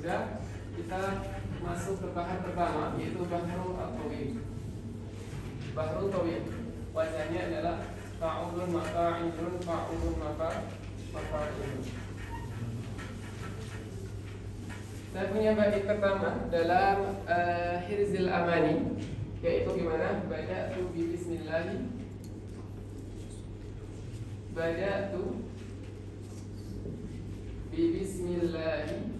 sudah, kita masuk ke bahan pertama, yaitu bahrul at-tawil. Bahrul tawil wazannya adalah fa'ulun mafa'ilun fa'ulun mafa'ilun. Saya punya bait pertama dalam Hirzil Amani, yaitu gimana? Bada'tu bi bismillahi, bada'tu bi bismillahi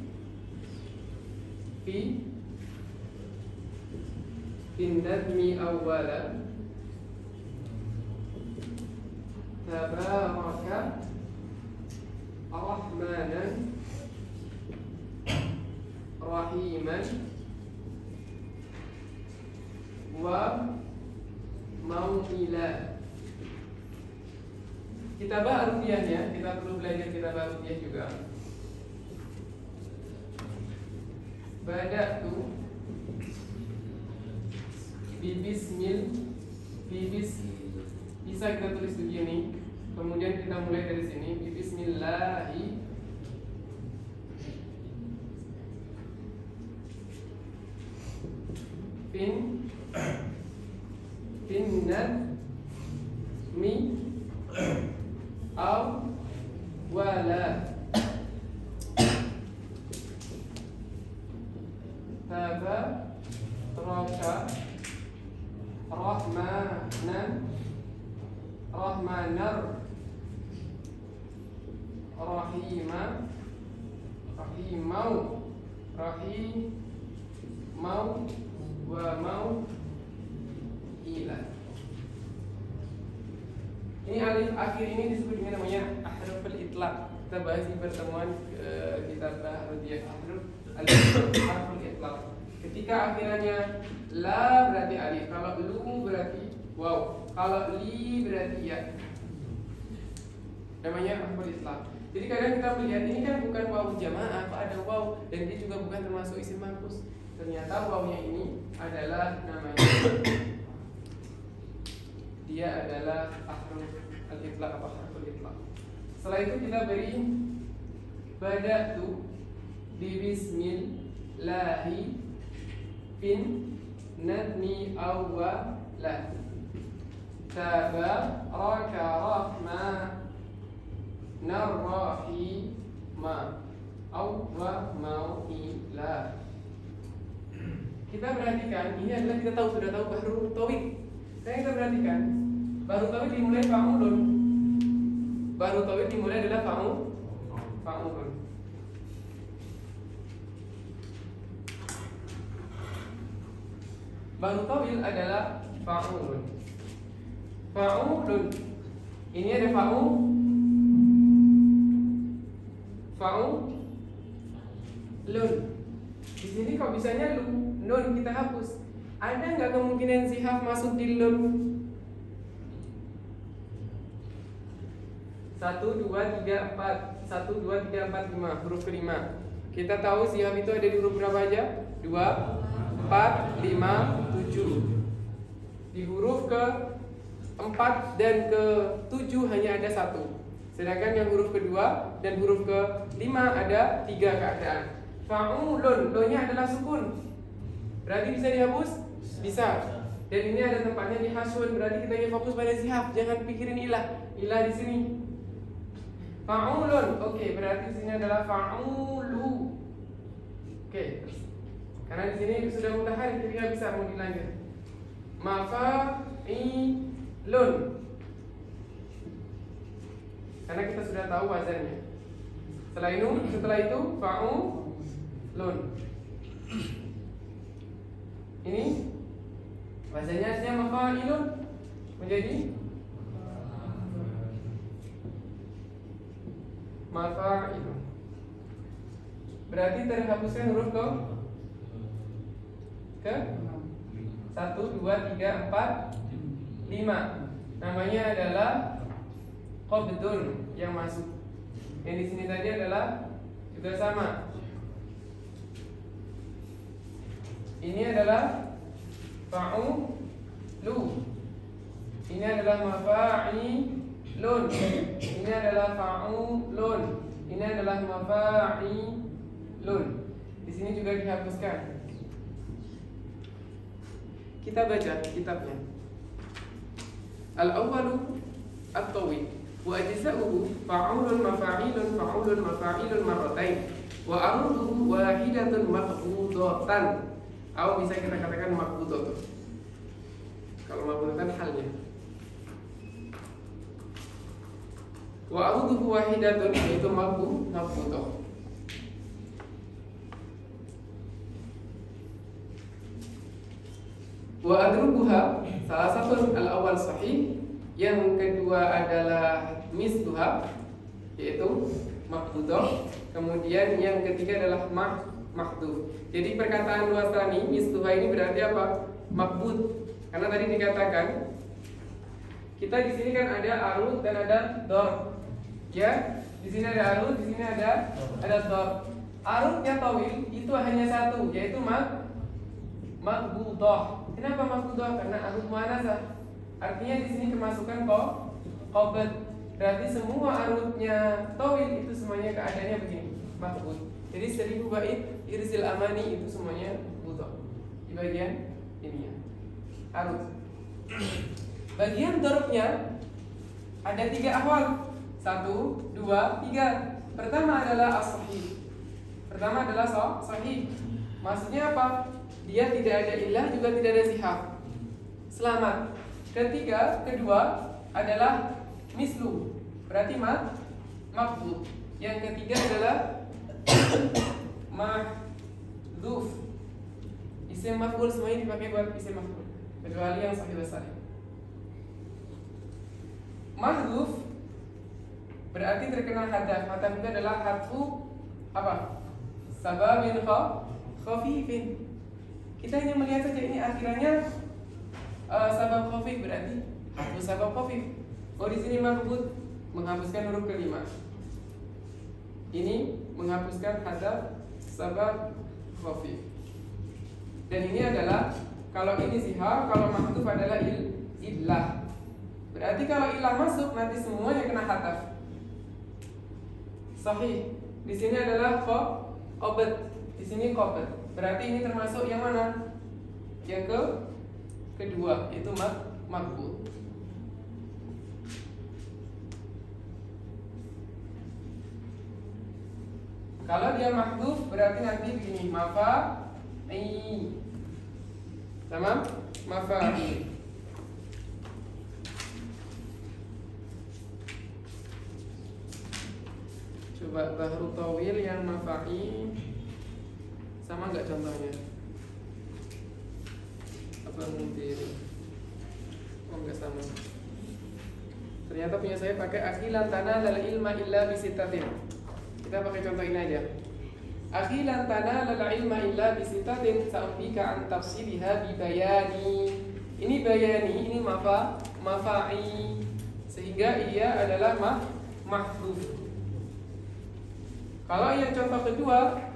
fi nadmi awwala tabaraka rahmanan rahiman wa mau'ila. Kitabah arudiyahnya, kita perlu belajar kitabah arudiyah juga. Bada'tu bisa kita tulis begini, kemudian kita mulai dari sini, bismillahi fin nadmi awwala tabaraka rahmanar rahimau wa mau ila. Ini alif akhir ini disebut dengan namanya ahruful itlaq. Kita bahas di pertemuan kitab Arudiyah ahruful itlaq. Ketika akhirannya la berarti alif, kalau lu berarti waw, kalau li berarti ya. Namanya ahruful itlaq. Jadi kadang kita melihat ini kan bukan waw jamaah, apa ada waw, dan dia juga bukan termasuk isim manqus. Ternyata wawnya ini adalah namanya, dia adalah ahruf al-itlaq atau harful itlaq. Setelah itu kita beri bada'tu bi bismillahi fin nadmi awwala tabaraka rahmanar rahima wa mau'ila. Kita perhatikan, ini adalah kita sudah tahu bahrul tawil. Saya kita perhatikan, bahrul tawil dimulai fa'ulun. Bahrul tawil dimulai adalah fa'ulun. Bahrul tawil adalah fa'ulun. Fa'ulun. Ini ada fa'ulun. Di sini kok bisanya nun kita hapus. Ada nggak kemungkinan zihaf masuk di nun? 1, 2, 3, 4 1, 2, 3, 4, 5 huruf kelima. Kita tahu zihaf itu ada di huruf berapa aja? 2, 4, 5, 7. Di huruf ke 4 dan ke 7 hanya ada 1. Sedangkan yang huruf kedua dan huruf ke 5 ada 3 keadaan. Fa'ulun, lo-nya adalah sukun. Berarti bisa dihapus? Bisa. Dan ini ada tempatnya di hasun, berarti kita ingin fokus pada zihaf, jangan pikirin ilah. Ilah di sini. Fa'ulun. Oke, berarti di sini adalah fa'ulu. Oke. Karena di sini sudah mutaharrik, jadi nggak bisa mau dilanjut. Mafa'ilun. Karena kita sudah tahu wazannya. Setelah itu fa'ulun. Ini wazannya aslinya mafa'ilun menjadi mafa'ilun. Berarti terhapuskan huruf ke 1, 2, 3, 4, 5. Namanya adalah qabdun yang masuk. Yang di sini tadi adalah juga sama. Ini adalah fa'ulu. Ini adalah mafa'ilun. Ini adalah fa'ulun. Ini adalah mafa'ilun. Di sini juga dihapuskan. Kita baca kitabnya. Al-awwalu at-tawil wa ajza'uhu fa'ulun mafa'ilun fa'ulun mafa'ilun marratain wa aruduhu wahidatun maqbudatan. Atau bisa kita katakan maqbudatun. Kalau maqbudatan halnya. Wa aruduhu wahidatun yaitu maqbudah. Wa adrubuha salah satu al-awwal sahih, yang kedua adalah misluha yaitu maqbudah, kemudian yang ketiga adalah mahdhuf. Jadi perkataan wasani misluha ini berarti apa? Maqbud. Karena tadi dikatakan kita di sini kan ada arud dan ada dor. Ya, di sini ada arud, di sini ada dor. Arudnya tawil itu hanya satu, yaitu maqbudah. Kenapa maqbudah? Karena arud muannasah. Artinya di sini kemasukan qabd. Berarti semua arudnya tawil itu semuanya keadaannya begini, maqbud. Jadi 1000 bait irsil amani itu semuanya butuh. Di bagian ini ya. Arud. Bagian dorobnya ada 3 ahwal. 1, 2, 3. Pertama adalah as-sahih. Pertama adalah sahih. Maksudnya apa? Dia tidak ada illah juga tidak ada sihah. Selamat. Kedua adalah mislu. Berarti maqbud. Yang ketiga adalah mahdhuf. Isim maf'ul semuanya dipakai buat isim maf'ul kecuali yang sahih besar. Mahdhuf berarti terkena hadaf. Hadaf itu adalah hadfu apa? Sababin khafifin. Kita hanya melihat saja ini akhirannya sabab khafif, berarti hadfu sabab khafif. Oh, di sini maqbud menghapuskan huruf kelima. Ini menghapuskan hadaf sabab khafif. Dan ini adalah kalau ini sihar, kalau mahdhuf adalah illah. Berarti kalau ilah masuk nanti semuanya kena hadaf. Sahih. Di sini adalah qabd. Di sini qabd. Berarti ini termasuk yang mana? Yang kedua, itu maqbud. Kalau dia mahdhuf berarti nanti begini, mafa'i. Sama? Mafa'i. Coba bahru tawil yang mafa'i sama enggak contohnya? Apa mungkin? Oh, enggak sama. Ternyata punya saya pakai akhilan tanah lal ilma illa bisitatin. Kita pakai contoh ini aja. Akhilan tanah lal ilma illa bisitatin sa'umbika an tafsiliha bi bayani. Ini bayani, ini mafa'i. Sehingga ia adalah mahdhuf. Kalau yang contoh kedua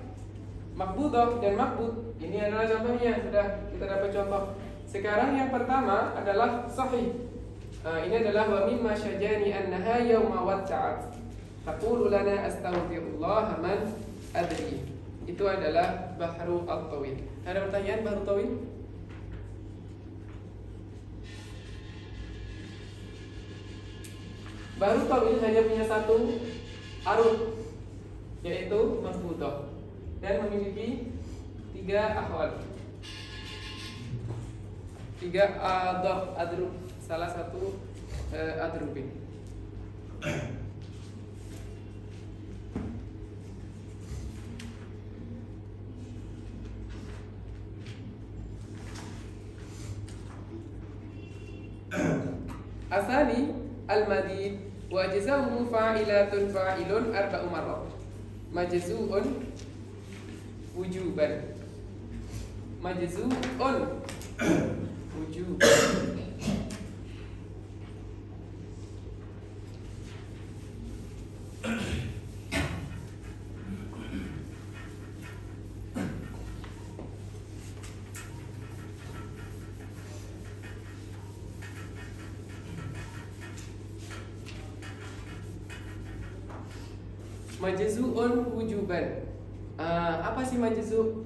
maqbudah dan maqbud, ini adalah contohnya, sudah kita dapat contoh. Sekarang yang pertama adalah sahih. Ini adalah wa mimma syajani annaha yawma watta'at taqulu lana astaghfirullah man adri. Itu adalah bahru at-tawil. Ada pertanyaan bahru tawil? Bahru tawil hanya punya satu arud, yaitu maqbudah, dan memiliki 3 ahwal, 3 adrub, salah satu adrubin. Asani al-madid wa ajzahu fa'ilatun fa'ilun arba'u marrat. Majzu'un wujuban. Majzu'un wujuban. Majzu'un wujuban. Apa sih majzu?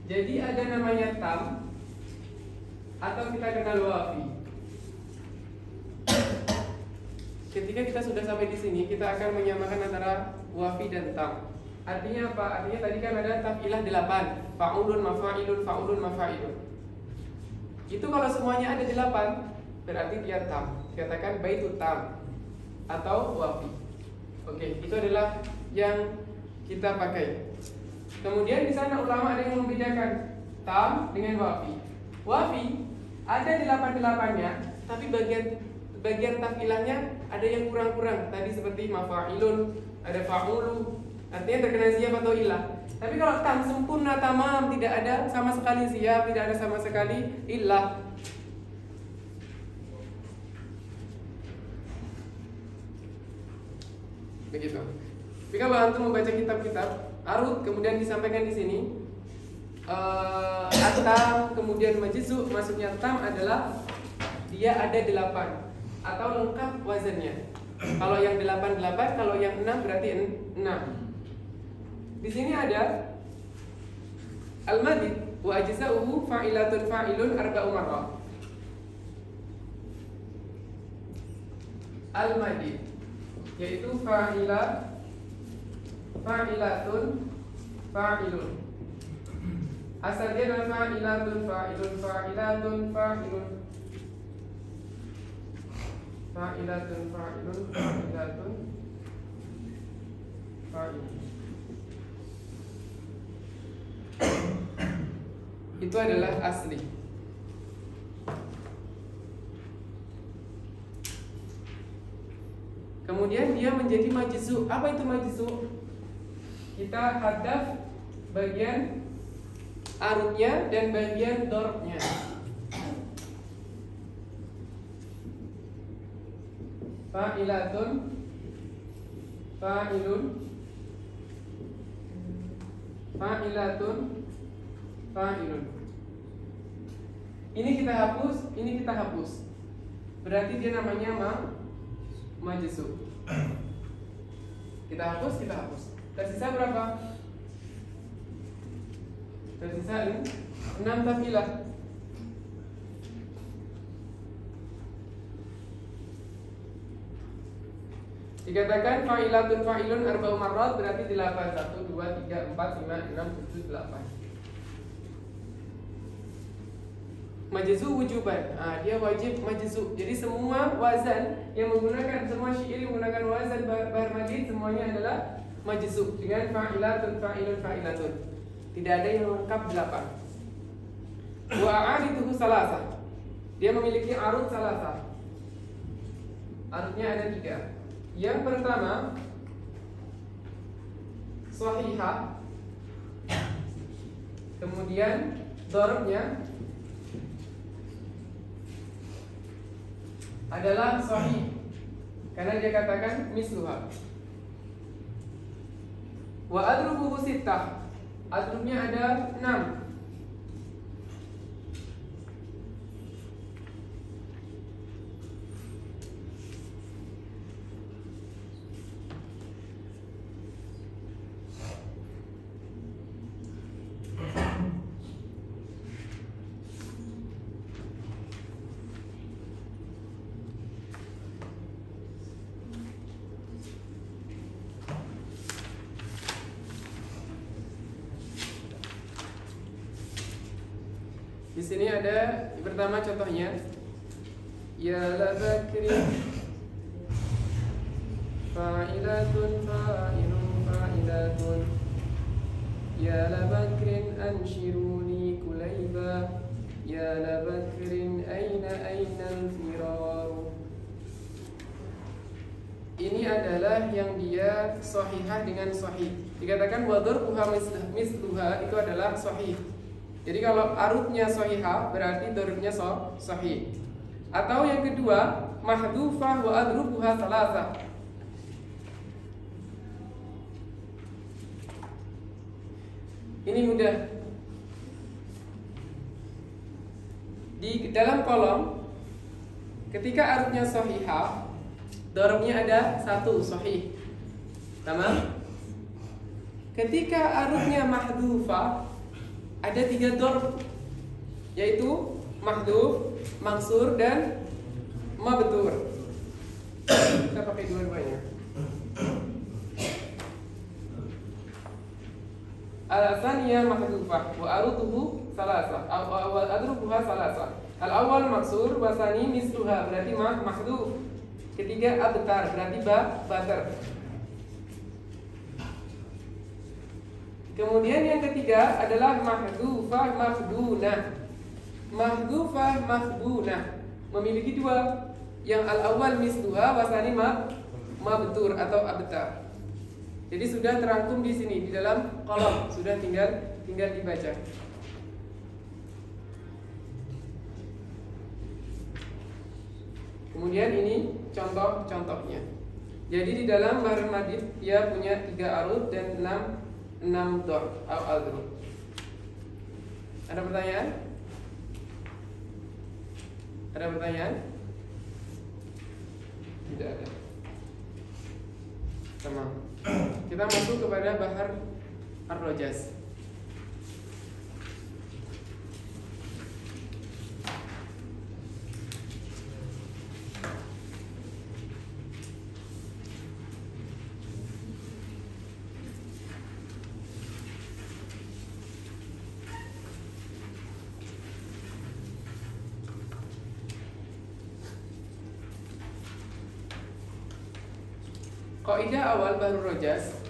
Jadi ada namanya tam atau kita kenal wafi. Ketika kita sudah sampai di sini, kita akan menyamakan antara wafi dan tam. Artinya apa? Artinya tadi kan ada tafilah 8, fa'ulun, mafa'ilun, fa'ulun, mafa'ilun. Itu kalau semuanya ada 8, berarti dia tam. Katakan baitu tam atau wafi. Oke, itu adalah yang kita pakai. Kemudian di sana ulama ada yang membedakan tam dengan wafi. Wafi ada 8-8-nya, tapi bagian tafilahnya ada yang kurang-kurang. Tadi seperti mafa'ilun, ada fa'ulu, artinya terkena siap atau ilah. Tapi kalau tam sempurna, tamam, tidak ada sama sekali siap, tidak ada sama sekali ilah. Begitu. Tapi kalau antum membaca kitab-kitab arut, kemudian disampaikan di sini tam, kemudian majzu, maksudnya tam adalah dia ada 8 atau lengkap wazannya. Kalau yang 8 kalau yang 6 berarti 6. Di sini ada al-madid wa ajza'uhu fa'ilatun fa'ilun arba'u marrah. Al-madid yaitu fa'ilatun fa'ilun. Asal dia adalah fa'ilatun fa'ilun fa'ilatun fa'ilun fa'ilatun fa'ilun fa'ilatun fa'ilun. Itu adalah asli. Kemudian dia menjadi majzu. Apa itu majzu? Kita hadaf bagian arutnya dan bagian dorobnya. Fa'ilatun fa'ilun fa'ilatun fa'ilun. Ini kita hapus, ini kita hapus. Berarti dia namanya majzu. Kita hapus, kita hapus. Tersisa berapa? Tersisa 6 tafilah. Dikatakan fa'ilatun fa'ilun arba'u marrat berarti 8. 1, 2, 3, 4, 5, 6, 7, 8. Majzu wujuban. Dia wajib majzu. Jadi semua wazan yang menggunakan, semua syair menggunakan wazan bar madid semuanya adalah majzu dengan fa'ilatun fa'ilun fa'ilatun. Tidak ada yang lengkap 8. Wa a'arituhu salasa. Dia memiliki arut salasa. Arutnya ada 3. Yang pertama shahihah. Kemudian dorobnya adalah sahih karena dia katakan misluha. Wa adrubuhu sittah. Adrubnya ada 6. Di sini ada pertama contohnya, ya la bakri fa'ilatun fa'ilun fa'ilatun, ya la bakrin anshiruni kulayba, ya la bakrin aina al-firaru. Ini adalah yang dia sahihah dengan sahih. Dikatakan wadurbuha misluha, itu adalah sahih. Jadi kalau arutnya sahihah berarti doribnya sahih. Atau yang kedua, mahdhufah wa adrubuha salasah. Ini mudah. Di dalam kolom, ketika arutnya sahihah, doribnya ada 1 sahih. Tamam? Ketika arutnya mahdhufah, ada 3 dorb, yaitu mahdhuf, maksur, dan mabtur. Kita pakai dua-duanya. Al-tsaniyah mahdhufah wa aruduhu salasah wa adrubuha salasah. Al-awwal maksur wa tsani misluha, berarti mahdhuf. Ketiga abtar, berarti batar. Kemudian yang ketiga adalah mahdhufah mahdunah. Mahdhufah mahdunah memiliki 2. Yang al-awwal misluha wa tsani mabtur atau abtar. Jadi sudah terangkum di sini di dalam kolom, sudah tinggal dibaca. Kemudian ini contoh-contohnya. Jadi di dalam bahrul madid dia punya 3 arud dan 6 dorb atau adrub. Ada pertanyaan? Ada pertanyaan? Tidak ada. Tamam. Kita masuk kepada bahar ar-rajaz. Kaidah awal bahrul rajaz,